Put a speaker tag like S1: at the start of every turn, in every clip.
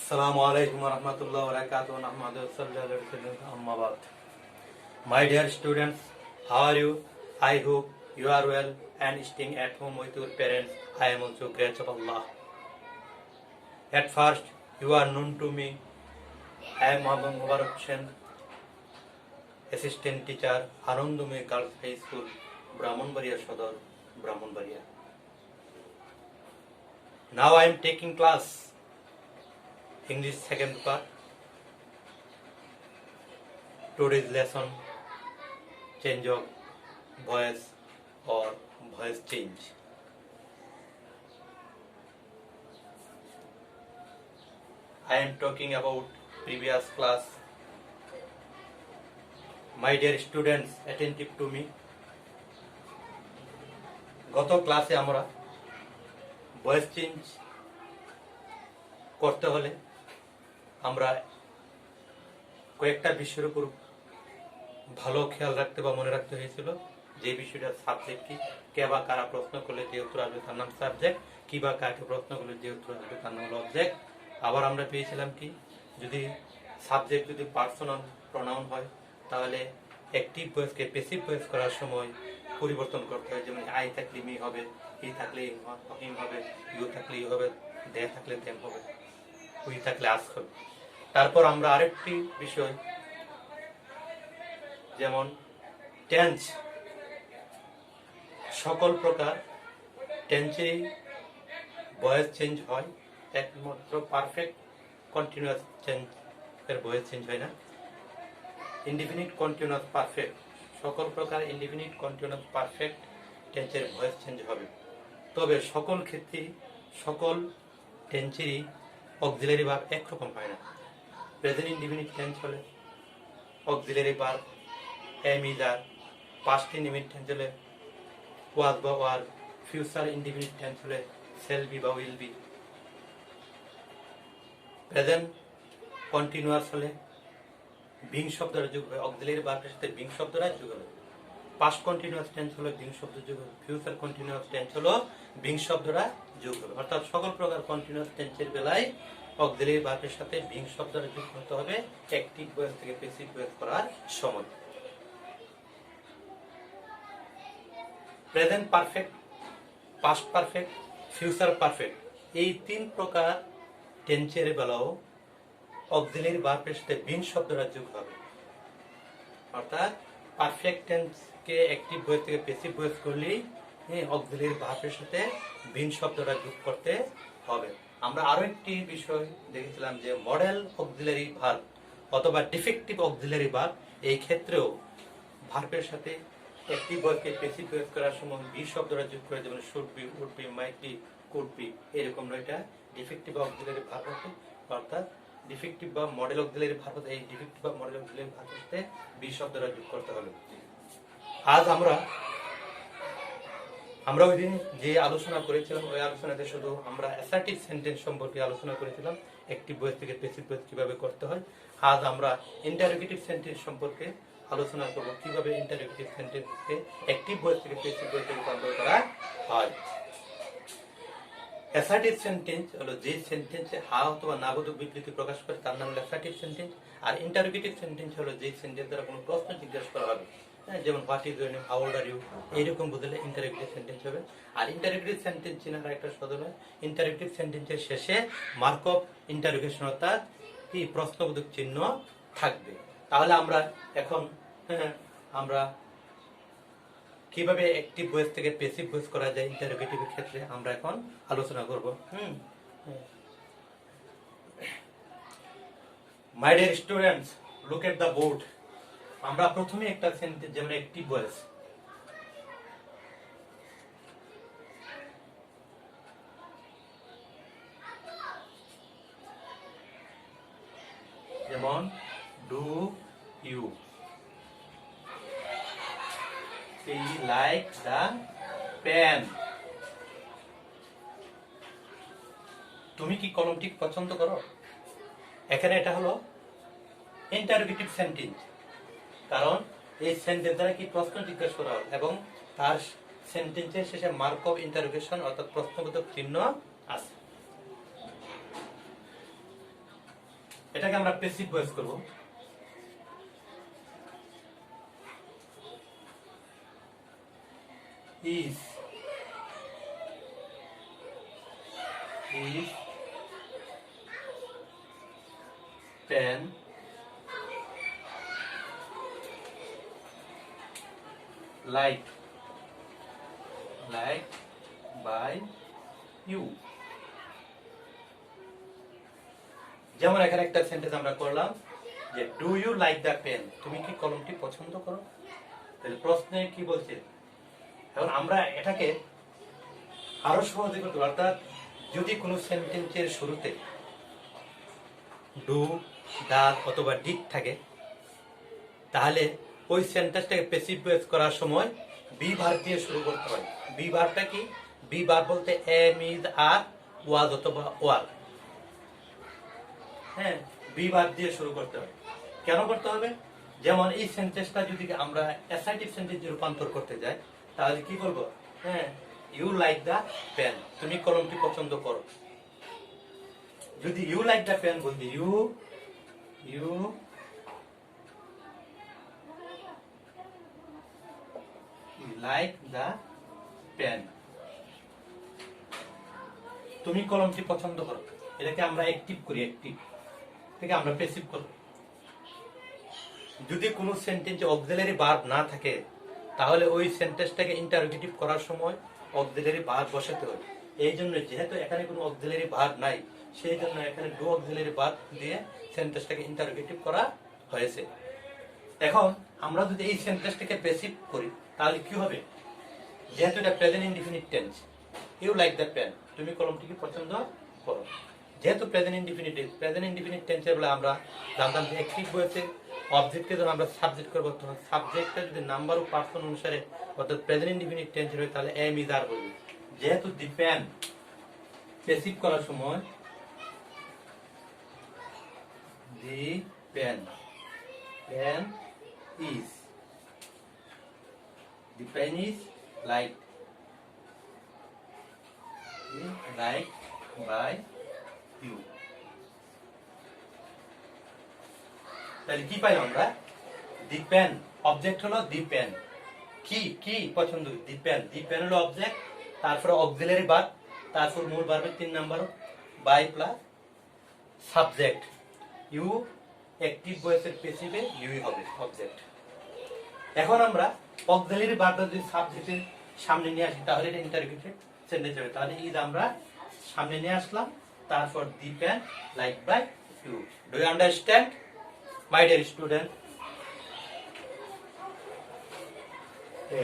S1: Assalamu alaikum wa rahmatullahi wa barakatuh. Nahmadu wa sallallahu alaihi wa sallam. Amma ba'd. My dear students, how are you? I hope you are well and staying at home with your parents. I am also grateful of Allah. At first, you are known to me. I am Mohammad Mubarak Hussain, assistant teacher, Anandumay Girls High School, Brahmanbaria Sodar, Brahmanbaria. Now I am taking class English second part. Today's lesson, change of voice or voice change. I am talking about previous class. My dear students, attentive to me. গত ক্লাসে আমরা voice change করতে হলে আমরা কয়েকটা বিষয়ের উপর ভালো খেয়াল রাখতে বা মনে রাখতে হয়েছিল। যে বিষয়টা সাবজেক্ট কি, কে বা কারা প্রশ্ন করলে যে উত্তর আসবে তার নাম সাবজেক্ট, কি বা কাকে প্রশ্ন করলে যে উত্তর আসবে তার নাম হলো অবজেক্ট। আবার আমরা পেয়েছিলাম কি, যদি সাবজেক্ট যদি পার্সোনাল প্রনাউন হয় তাহলে অ্যাক্টিভ ভয়েসকে প্যাসিভ ভয়েস করার সময় পরিবর্তন করতে হয়। যেমন আই থাকলে মি হবে, হি থাকলে হিম হবে, ইউ থাকলে ইউ হবে, দে থাকলে দেম হবে, উই থাকলে আস হবে। তারপর আমরা আরেকটি বিষয় যেমন টেন্স, সকল প্রকার টেন্সেই ভয়েস চেঞ্জ হয়, একমাত্র পারফেক্ট কন্টিনিউয়াস চেঞ্জ এর ভয়েস চেঞ্জ হয় না। ইনডিফিনিট কন্টিনিউয়াস পারফেক্ট, সকল প্রকার ইনডিফিনিট কন্টিনিউয়াস পারফেক্ট টেন্সের ভয়েস চেঞ্জ হবে। তবে সকল ক্ষেত্রে সকল টেন্সেরই অক্সিলারি ভার্ব একরকম হয় না। প্রেজেন্ট ইনডিফিনিট টেন্স হলে auxiliary verb am is are, past indefinite tense হলে ওয়াজ বা ওয়ার, ফিউচার ইনডিফিনিট টেন্স হলে শেল বি বা উইল বি। প্রেজেন্ট কন্টিনিউয়াস হলে বিং শব্দটা যোগ হয়, অক্সিলারি ভার্বের সাথে বিং শব্দটা যোগ হবে। পাস্ট কন্টিনিউয়াস টেন্স হলো বিং শব্দ যোগ হবে, ফিউচার কন্টিনিউয়াস টেন্স হলো বিং শব্দটা যোগ হবে। অর্থাৎ সকল প্রকার কন্টিনিউয়াস টেন্সের বেলায় অক্সিলারি ভার্বের সাথে বিং শব্দটা যোগ করতে হবে অ্যাক্টিভ ভয়েস থেকে প্যাসিভ ভয়েস করার সময়। Present perfect, past perfect, future perfect, এই তিন প্রকার টেন্সের বেলাও অক্সিলারি ভার্বের সাথে বিং শব্দটা যোগ হবে। অর্থাৎ পারফেক্ট টেন্সকে অ্যাক্টিভ ভয়েস থেকে প্যাসিভ ভয়েস করলেই অক্সিলারি ভার্বের সাথে বিং শব্দটা যোগ করতে হবে। আমরা আরো একটি বিষয় দেখেছিলাম যে মডেল অক্সিলারি ভার্ব অথবা ডিফেক্টিভ অক্সিলারি ভার্ব, এই ক্ষেত্রেও ভার্বের সাথে অ্যাক্টিভ ভয়েসকে প্যাসিভ ভয়েস করার সময় বি শব্দটা যোগ করে, যেমন should be, would be, might be, could be, এরকম এটা ডিফেক্টিভ অক্সিলারি ভার্ব হবে। অর্থাৎ ডিফেক্টিভ বা মডেল অক্সিলারি ভার্ব, এই ডিফেক্টিভ বা মডেল অক্সিলারি ভার্বের সাথে বি শব্দটা যোগ করতে হবে। আজ আমরা ওই দিন যে আলোচনা করেছিলাম ওই আলোচনাতে শুধু আমরা অ্যাসার্টিভ সেন্টেন্স সম্পর্কে আলোচনা করেছিলাম, অ্যাক্টিভ ভয়েস থেকে প্যাসিভ ভয়েস কিভাবে করতে হয়। আজ আমরা ইন্টারোগেটিভ সেন্টেন্স সম্পর্কে আলোচনা করব, কিভাবে ইন্টারোগেটিভ সেন্টেন্সকে অ্যাক্টিভ ভয়েস থেকে প্যাসিভ ভয়েসে রূপান্তর করা হয়। অ্যাসার্টিভ সেন্টেন্স হলো যে সেন্টেন্সে হা অথবা নাবোধক বিবৃতি প্রকাশ করে তার নাম হলো অ্যাসার্টিভ সেন্টেন্স। আর ইন্টারোগেটিভ সেন্টেন্স হলো যে সেন্টেন্স দ্বারা কোনো প্রশ্ন জিজ্ঞাসা করা হবে, যেমন what is your name, how old are you, এইরকম বুঝলে ইন্টারোগেটিভ সেন্টেন্স হবে। আর ইন্টারোগেটিভ সেন্টেন্স চিনার একটা সদল হয়, ইন্টারোগেটিভ সেন্টেন্সের শেষে মার্ক অফ ইন্টারোগেশন অর্থাৎ কি প্রশ্নবোধক চিহ্ন থাকবে। তাহলে আমরা এখন আমরা কিভাবে অ্যাক্টিভ ভয়েস থেকে প্যাসিভ ভয়েস করা যায় ইন্টারোগেটিভের ক্ষেত্রে আমরা এখন আলোচনা করব। My dear students, look at the board. আমরা প্রথমে একটা সেন্টেন্স, যেমন অ্যাক্টিভ ভয়েস, যেমন do you see like the pen, তুমি কি কলমটি পছন্দ করো। এখানে এটা হলো ইন্টারোগেটিভ সেন্টেন্স, কারণ এই সেন্টেন্স দ্বারা কি প্রশ্ন জিজ্ঞাসা করা হবে এবং তার সেন্টেন্সের শেষে মার্ক অফ ইন্টারোগেশন অর্থাৎ প্রশ্নবোধক চিহ্ন আছে। এটাকে আমরা প্যাসিভ ভয়েস করব। Is pen like by you. যেমন এখানে একটা সেন্টেন্স আমরা করলাম যে do you like the pen, তুমি কি কলমটি পছন্দ করো? তাহলে প্রশ্নে কি বলছে, এখন আমরা এটাকে আরো সহজে করতে পারি। অর্থাৎ যদি কোনো সেন্টেন্সের শুরুতে ডু, ডাজ অথবা ডিড থাকে, তাহলে ওই সেন্টেন্সটাকে প্যাসিভ ভয়েস করার সময় বি ভার্ব দিয়ে শুরু করতে হয়। বি ভার্বটা কি? বি ভার্ব বলতে এম, ইজ, আর, ওয়াজ অথবা ওয়ার। হ্যাঁ, বি ভার্ব দিয়ে শুরু করতে হবে। কেন করতে হবে? যেমন এই সেন্টেন্সটা যদি আমরা অ্যাসার্টিভ সেন্টেন্সে রূপান্তর করতে যাই, তাহলে কি বলবো? হ্যাঁ, ইউ লাইক দ্য পেন, তুমি কলমটি পছন্দ করো। যদি ইউ লাইক দ্য পেন বলতে ইউ লাইক দ্য পেন, তুমি কলমটি পছন্দ করো, এটাকে আমরা অ্যাক্টিভ করি, অ্যাক্টিভ থেকে আমরা প্যাসিভ করব। যদি কোনো সেন্টেন্সে অক্সিলারি ভার্ব না থাকে, তাহলে ওই সেন্টেন্সটাকে ইন্টারোগেটিভ করার সময় অক্সিলারি ভার্ব বসাতে হবে। এই জন্য যেহেতু এখানে কোনো অক্সিলারি ভার্ব নাই, সেই জন্য এখানে ডু অক্সিলারি ভার্ব দিয়ে সেন্টেন্সটাকে ইন্টারোগেটিভ করা হয়েছে। এখন আমরা যদি এই সেন্টেন্সটাকে প্যাসিভ করি, তাহলে কি হবে? যেহেতু এটা present indefinite tense, you like the pen, তুমি কলমটিকে পছন্দ করো। যেহেতু প্রেজেন্ট ইনডিফিনিট টেন্সের বলে আমরা জানতাম যে অ্যাক্টিভ ভয়েসে অবজেক্টকে যখন আমরা সাবজেক্ট করবো, তখন সাবজেক্টটা যদি নাম্বার অফ পার্সন অনুসারে অর্থাৎ প্রেজেন্ট ইনডিফিনিট টেন্সের হয়, তাহলে এম, ইজ, আর বলবে। যেহেতু দি পেন প্যাসিভ করার সময় the pen is like by you. তাহলে কি পাইলাম আমরা? দি পেন, অবজেক্ট হলো দি পেন, কি পছন্দ? দি পেন হলো অবজেক্ট, তারপরে অক্সিলারি ভার্ব, তারপর মূল ভার্বের 3 নাম্বার বাই প্লাস সাবজেক্ট। ইউ অ্যাক্টিভ ভয়েসের প্যাসিভে ইউই হবে অবজেক্ট। এখন আমরা অক্সিলারি ভার্বটা যদি সাবজেক্টের সামনে নিয়ে আসি, তাহলে এটা ইন্টারোগেটিভ সেন্টেন্স হবে। তাহলে ইজ আমরা সামনে নিয়ে আসলাম, তারপর the pen like by you. Do you understand my dear student?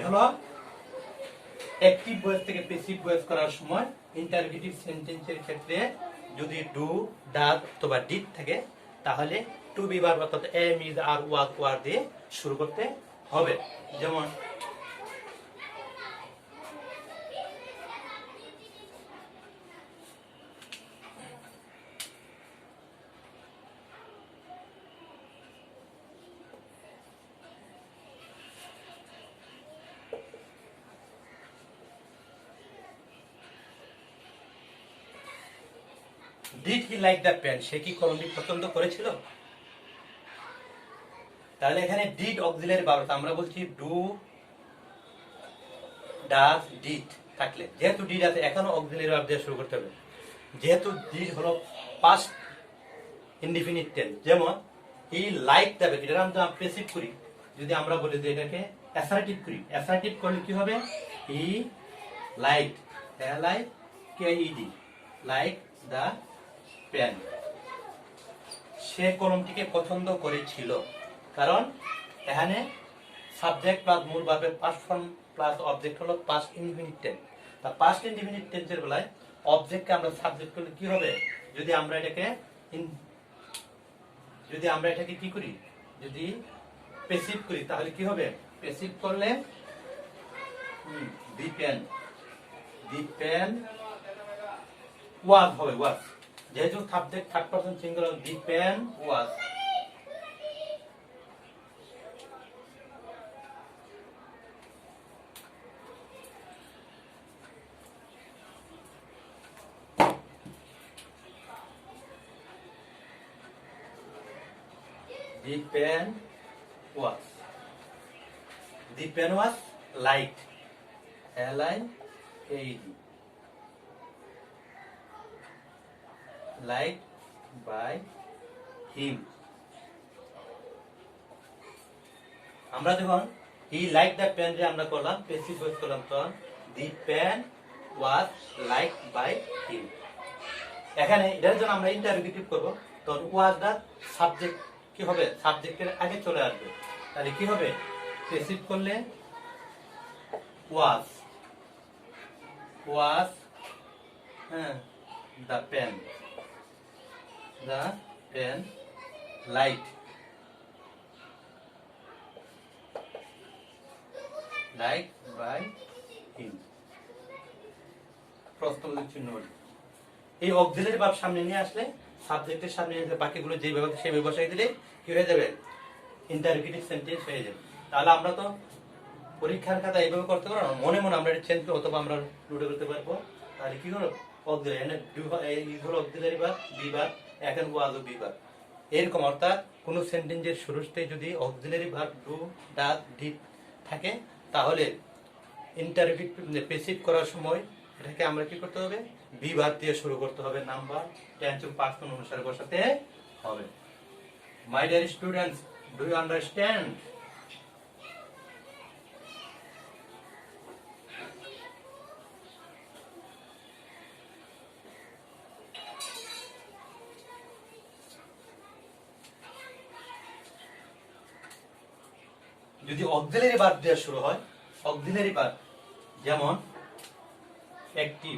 S1: হলো অ্যাক্টিভ ভয়েস থেকে প্যাসিভ ভয়েস করার সময় ইন্টারোগেটিভ সেন্টেন্সের ক্ষেত্রে যদি ডু, ডাজ অথবা ডিড থাকে, তাহলে টু বি ভার্ব অর্থাৎ am, is, are, was, were দিয়ে শুরু করতে হবে। যেমন did he like the pen, সে কি কলমটি পছন্দ করেছিল? তাহলে এখানে ডিড অক্সিলারি ভার্ব, আমরা বলছি ডু, ডাজ, ডিড থাকলে, যেহেতু ডিড আছে এখনো অক্সিলারি ভার্ব দিয়ে শুরু করতে হবে। যেহেতু ডিড হলো পাস্ট ইনডিফিনিট টেন্স, যেমন হি লাইক দ্য পেন, এটা আমরা প্যাসিভ করি। যদি আমরা বলি যে এটাকে অ্যাসার্টিভ করি, অ্যাসার্টিভ করলে কি হবে? He like, like the pen, সে কলমটিকে পছন্দ করেছিল। কারণ এখানে সাবজেক্ট প্লাস মূল ভার্বের পাস্ট ফর্ম প্লাস অবজেক্ট হলো পাস্ট ইনডিফিনিট টেন্স। তা পাস্ট ইনডিফিনিট টেন্সের বেলায় অবজেক্টকে আমরা সাবজেক্ট করলে কি হবে? যদি আমরা এটাকে কি করি, যদি প্যাসিভ করি, তাহলে কি হবে? প্যাসিভ করলে দি পেন ওয়াজ হবে, ওয়াজ। যেহেতু subject third person singular, the pen was. The pen was. The pen was liked. L-I-K-E-D. Liked by him. আমরা যখন he liked the pen রে আমরা করলাম প্যাসিভ ভয়েস করলাম তখন the pen was liked by him। এখানে এটার জন্য আমরা ইন্টারোগেটিভ করব, তখন was দা সাবজেক্ট কি হবে, সাবজেক্টের আগে চলে আসবে। তাহলে কি হবে, প্যাসিভ করলে was the pen liked by him। প্রশ্নবোধক চিহ্ন এই অক্সিলারি ভার্ব সামনে নিয়ে আসলে, সাবজেক্টের সামনে নিয়ে বাকিগুলো যে ব্যবহার সেই ব্যবসায় দিলে কি হয়ে যাবে, ইন্টারোগেটিভ সেন্টেন্স হয়ে যাবে। তাহলে আমরা তো পরীক্ষার খাতা এইভাবে করতে পারবো না, মনে মনে আমরা এটা চেঞ্জ করতে অথবা আমরা নোট করতে পারবো। তাহলে কি হলো, অক্সিলারি হলো অক্সিলারি ভার্ব, বি ভার্ব, এখন ওয়াজ ও বি ভার্ব এরকম। অর্থাৎ কোন সেন্টেন্সের শুরুতে যদি auxiliary verb do, does, did থাকে তাহলে ইন্টারোগেটিভ প্যাসিভ করার সময় এটাকে আমরা কি করতে হবে, বি ভার্ব দিয়ে শুরু করতে হবে, নাম্বার টেন্স ও পার্সন অনুসারে বসাতে হবে। My dear students, do you understand? যদি অক্সিলারি ভার্ব দিয়ে শুরু হয়, অক্সিলারি ভার্ব যেমন active,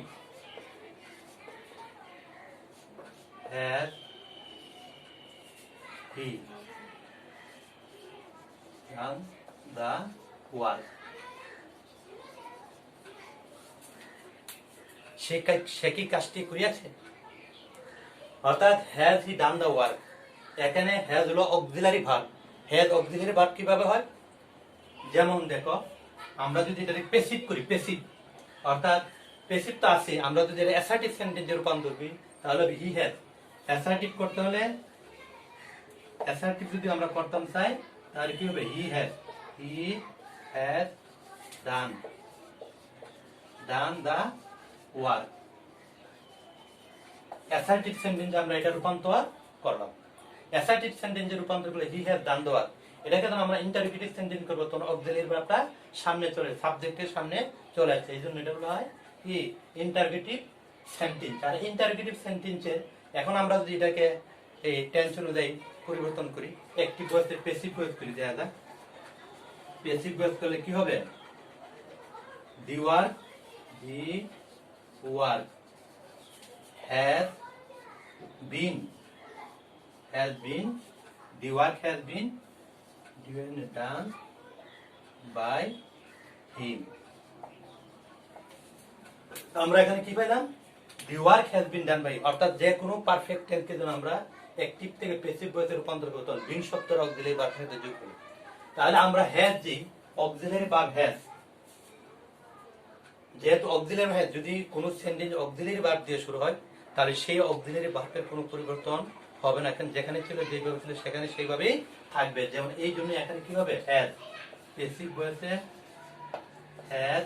S1: has, he, done the work, সে কি কাজটি করিয়াছে। অর্থাৎ has he done the work, এখানে হ্যাজ হলো auxiliary verb. Has auxiliary verb কিভাবে হয়, যেমন দেখো আমরা যদি এটা প্যাসিভ করি, প্যাসিভ অর্থাৎ প্যাসিভ তো আছে, আমরা যদি এটা অ্যাসার্টিভ সেন্টেন্সে রূপান্তর করি তাহলে হি হ্যাজ। অ্যাসার্টিভ করতে হলে, অ্যাসার্টিভ যদি আমরা করতাম চাই তাহলে কি হবে, he has done the work. Assertive সেন্টেন্সে আমরা এটা রূপান্তর করলাম। অ্যাসার্টিভ সেন্টেন্সে রূপান্তর করলে হি হ্যাজ ডান দা ওয়ার্ক। এটাকে যখন আমরা ইন্টারোগেটিভ সেন্টেন্স করব তখন অক্সিলারি ভার্বটা সামনে চলে, সাবজেক্টের সামনে চলে আসে, এই জন্য এটা বলা হয় কি ইন্টারোগেটিভ সেন্টেন্স। আর ইন্টারোগেটিভ সেন্টেন্সের এখন আমরা যদি এটাকে এই টেন্স অনুযায়ী পরিবর্তন করি, অ্যাক্টিভ ভয়েস থেকে প্যাসিভ ভয়েস করি, দেখা যাক প্যাসিভ ভয়েস করলে কি হবে, the work has been, the work has been done by him। আমরা এখানে কি পেলাম, the work has been done by, অর্থাৎ যে কোনো পারফেক্ট টেন্সকে যখন আমরা অ্যাক্টিভ থেকে প্যাসিভ ভয়েসে রূপান্তর করতে হবে বিন শব্দের অক্সিলারি ভার্বের সাথে যোগ করি, তাহলে আমরা হ্যাজ যে অক্সিলারি ভার্ব হ্যাজ, যেহেতু অক্সিলারি হ্যাজ যদি কোনো সেন্টেন্স অক্সিলারি ভার্ব দিয়ে শুরু হয় তাহলে সেই অক্সিলারি ভার্বের কোনো পরিবর্তন হবে না, এখন যেখানে ছিল যেভাবে ছিল সেখানে সেইভাবেই থাকবে। যেমন এই জন্য এখানে কি হবে, হ্যাজ প্যাসিভ ভয়েসে হ্যাজ,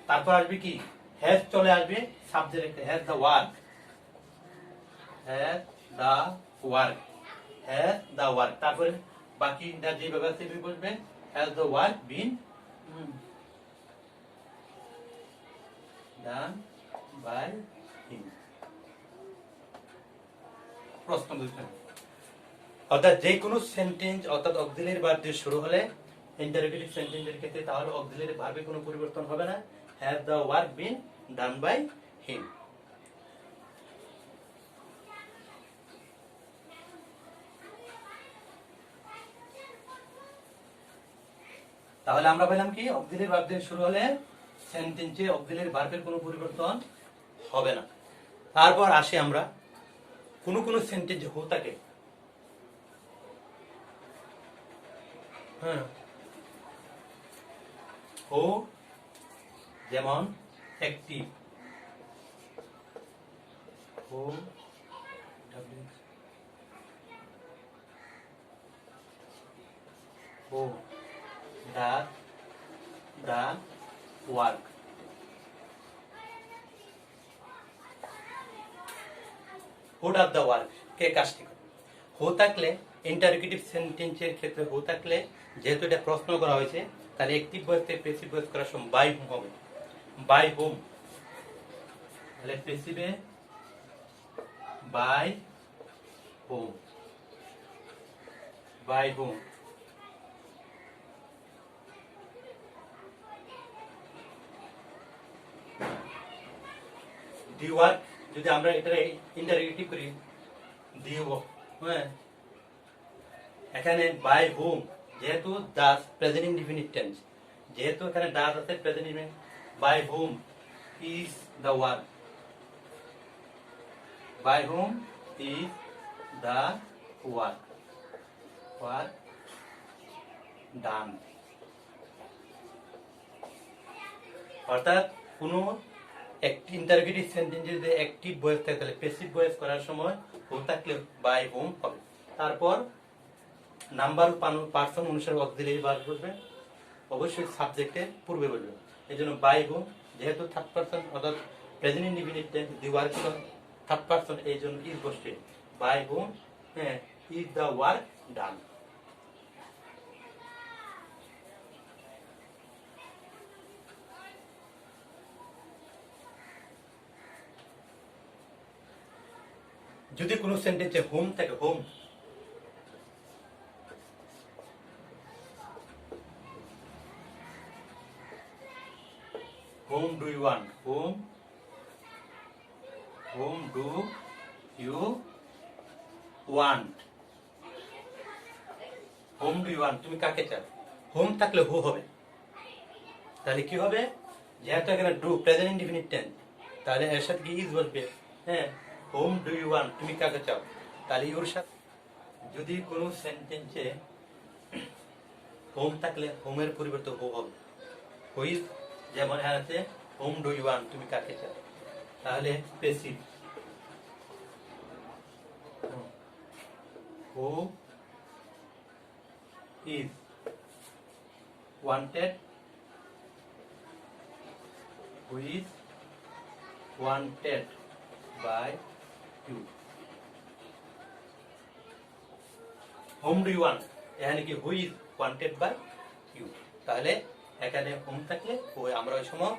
S1: তারপর আসবে কি, হ্যাজ চলে আসবে সাবজেক্ট, হ্যাজ দা ওয়ার্ক, তারপরে বাকি যে ব্যবহার সেভাবে বসবে, has the work been done by him. প্রশ্ন বুঝবেন, অর্থাৎ যে কোনো সেন্টেন্স অর্থাৎ অক্সিলারি ভার্ব দিয়ে শুরু হলে ইন্টারোগেটিভ সেন্টেন্সের ক্ষেত্রে তাহলে অক্সিলারি ভার্বে কোনো পরিবর্তন হবে না, has the work been done by him. তাহলে আমরা পেলাম কি, অক্সিলারি ভার্ব দিয়ে শুরু হলে সেন্টেন্সে অক্সিলারি ভার্বের কোনো পরিবর্তন হবে না। তারপর আসি আমরা কোনো কোনো সেন্টেন্স হো থাকে, হ্যাঁ হো যেমন active, who who does the work. Who does the work, কে কাজটি করে। হু থাকলে ইন্টারোগেটিভ সেন্টেন্সের ক্ষেত্রে হু থাকলে, যেহেতু এটা প্রশ্ন করা হয়েছে, তাহলে অ্যাক্টিভ ভয়েস থেকে প্যাসিভ ভয়েস করার সময় বাই হুম হবে। বাই হুম, তাহলে প্যাসিভে by whom, by whom. The work, যদি আমরা এটা ইন্টারোগেটিভ করি, দি হ্যাঁ, এখানে বাই হুম, যেহেতু ডাজ প্রেজেন্ট ইনডিফিনিট টেন্স, যেহেতু এখানে ডাজ আছে present indefinite, by whom is the work, by whom is the work, work done. অর্থাৎ কোনো একটি ইন্টারোগেটিভ সেন্টেন্সে যদি অ্যাক্টিভ ভয়েস থাকে, তাহলে প্যাসিভ ভয়েস করার সময় হু থাকলে বাই হুম হবে। তারপর নাম্বার পার্সন অনুসারে অক্সিলারি ভার্ব বসবে, অবশ্যই সাবজেক্টের পূর্বে বসবে। এই জন্য বাই হুম, যেহেতু থার্ড পার্সন অর্থাৎ present indefinite tense, the work ছিল থার্ড পার্সন, এই জন্য ইজ বসবে। বাই হুম হ্যাঁ ইজ দ্য ওয়ার্ক ডান। যদি কোনো সেন্টেন্সে হোম থাকে, home, whom do you want, whom do you want, whom do you want, তুমি কাকে চাও। হোম থাকলে হু হবে, তাহলে কি হবে, যেহেতু এখানে ডু প্রেজেন্ট ইনডিফিনিট টেন্স, তাহলে এর সাথে কি ইজ বলবে। হ্যাঁ, হোম ডু ইউ ওয়ান্ট, তুমি কাকে চাও, তাহলে ইউর সাথে। যদি কোনো সেন্টেন্সে হোম থাকলে হোমের পরিবর্তে হু হবে। হুইজ, যেমন এখানে আছে হোম ডু ইউ ওয়ান্ট, তুমি কাকে চাও, তাহলে passive. Who is wanted, who is wanted by you. Whom do you want, এখানে কি who is wanted by you, তাহলে এখানে হোম থাকলে আমরা ওই সময়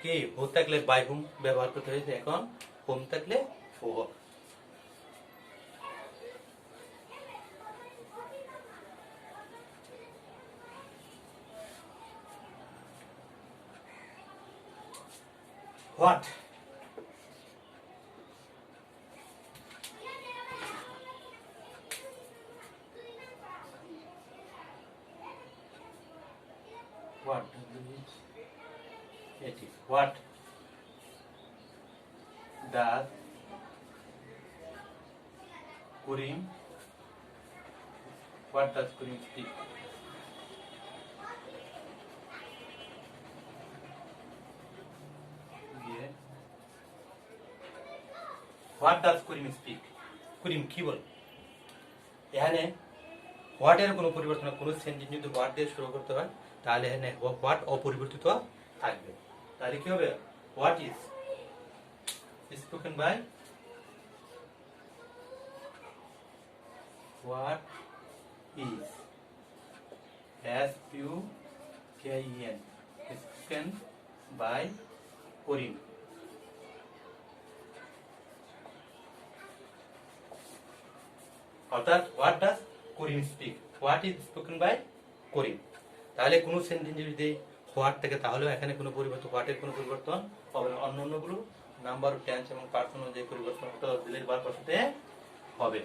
S1: কি হু থাকলে বাই হুম ব্যবহার করতে হয়েছে, এখন হোম থাকলে হু হবে। What, what it is, what does Kurim, what does Kurim speak, yeah. what does Kurim speak, কুরিম কি বলে। এখানে হোয়াট এর কোনো পরিবর্তন, কোনো সেন্টেন্স যদি হোয়াট দিয়ে শুরু করতে হয়, তাহলে এখানে হোয়াট অপরিবর্তিত থাকবে। তাহলে কি হবে, what is spoken by, what is SPUKEN spoken by Karim. অর্থাৎ what does Karim speak, what is spoken by Karim. তাহলে কোনো সেন্টেন্স যদি হোয়াট থাকে, তাহলেও এখানে কোনো পরিবর্তন, হোয়াটের কোনো পরিবর্তন হবে না। অন্য অন্যগুলো নাম্বার, টেন্স এবং পার্সন অনুযায়ী পরিবর্তন দিলের বার সাথে হবে।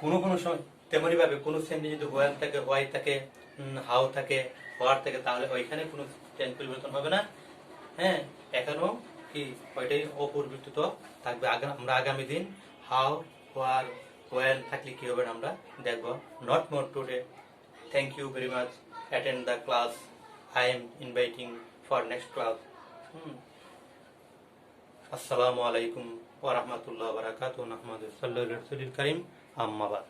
S1: কোনো কোনো সময় তেমনি ভাবে কোনো সেন্টেন্স যদি হোয়ার থাকে, হোয়াই থাকে, হাউ থাকে, হোয়ার থাকে, তাহলে ওইখানে কোনো টেন্স পরিবর্তন হবে না। হ্যাঁ, এখানেও কি ওইটাই অপরিবর্তিত থাকবে। আমরা আগামী দিন হাউ, হোয়ার, হোয়েন থাকলে কি হবে আমরা দেখবো। Not more today, thank you very much, attend the class, I am inviting for next class. Assalamu alaikum wa rahmatullahi wa barakatuh. Nahmadu sallallahu alaihi wa sallam. Amma ba'd.